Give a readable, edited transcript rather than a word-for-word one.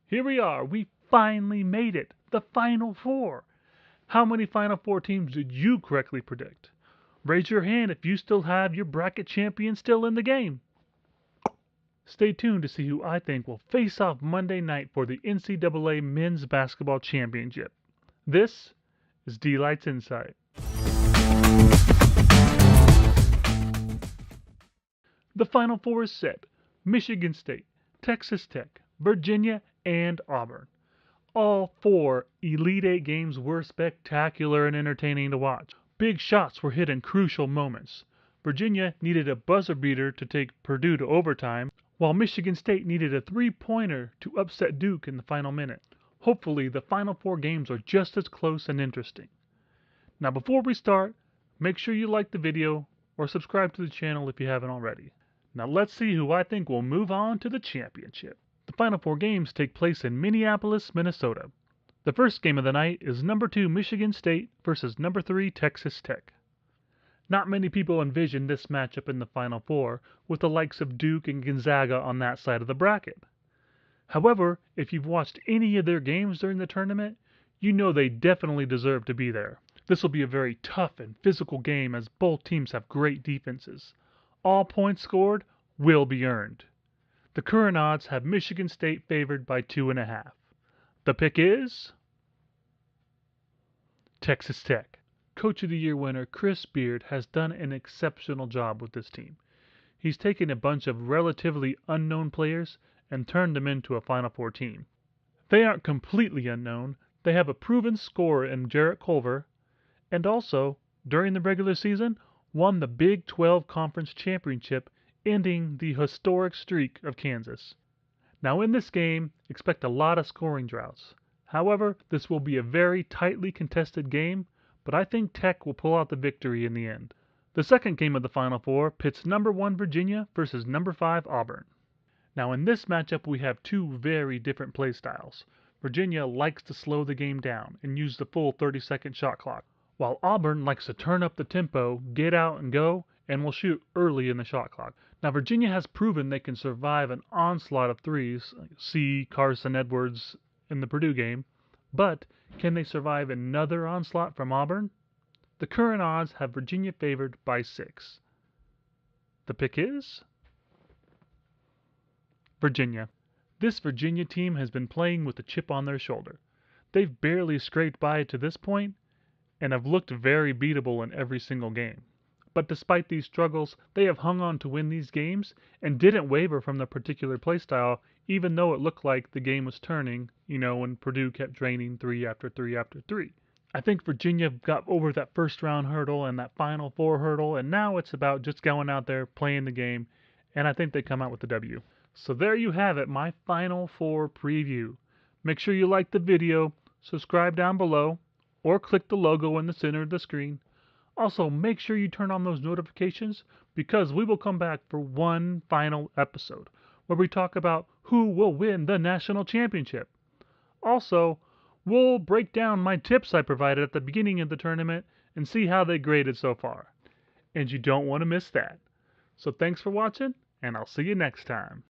Here we are. We finally made it. The Final Four. How many Final Four teams did you correctly predict? Raise your hand if you still have your bracket champion still in the game. Stay tuned to see who I think will face off Monday night for the NCAA Men's Basketball Championship. This is D-Light's Insight. The Final Four is set. Michigan State, Texas Tech, Virginia, and Auburn. All 4 Elite Eight games were spectacular and entertaining to watch. Big shots were hit in crucial moments. Virginia needed a buzzer beater to take Purdue to overtime, while Michigan State needed a three-pointer to upset Duke in the final minute. Hopefully, the Final Four games are just as close and interesting. Now, before we start, make sure you like the video or subscribe to the channel if you haven't already. Now, let's see who I think will move on to the championship. The Final Four games take place in Minneapolis, Minnesota. The first game of the night is number 2 Michigan State versus number 3 Texas Tech. Not many people envisioned this matchup in the Final Four with the likes of Duke and Gonzaga on that side of the bracket. However, if you've watched any of their games during the tournament, you know they definitely deserve to be there. This will be a very tough and physical game as both teams have great defenses. All points scored will be earned. The current odds have Michigan State favored by 2.5. The pick is Texas Tech. Coach of the Year winner Chris Beard has done an exceptional job with this team. He's taken a bunch of relatively unknown players and turned them into a Final Four team. They aren't completely unknown. They have a proven scorer in Jarrett Culver, and also, during the regular season, won the Big 12 Conference Championship, ending the historic streak of Kansas. Now in this game, expect a lot of scoring droughts. However, this will be a very tightly contested game, but I think Tech will pull out the victory in the end. The second game of the Final Four pits number 1 Virginia versus number 5 Auburn. Now in this matchup we have 2 very different play styles. Virginia likes to slow the game down and use the full 30-second shot clock, while Auburn likes to turn up the tempo, get out and go, and will shoot early in the shot clock. Now Virginia has proven they can survive an onslaught of threes, see Carson Edwards in the Purdue game, but can they survive another onslaught from Auburn? The current odds have Virginia favored by 6. The pick is Virginia. This Virginia team has been playing with a chip on their shoulder. They've barely scraped by to this point and have looked very beatable in every single game. But despite these struggles, they have hung on to win these games and didn't waver from their particular playstyle, even though it looked like the game was turning, when Purdue kept draining 3 after 3 after 3. I think Virginia got over that first round hurdle and that Final Four hurdle, and now it's about just going out there, playing the game, and I think they come out with the W. So there you have it, my Final Four preview. Make sure you like the video, subscribe down below, or click the logo in the center of the screen. Also, make sure you turn on those notifications because we will come back for one final episode where we talk about who will win the national championship. Also, we'll break down my tips I provided at the beginning of the tournament and see how they graded so far. And you don't want to miss that. So thanks for watching, and I'll see you next time.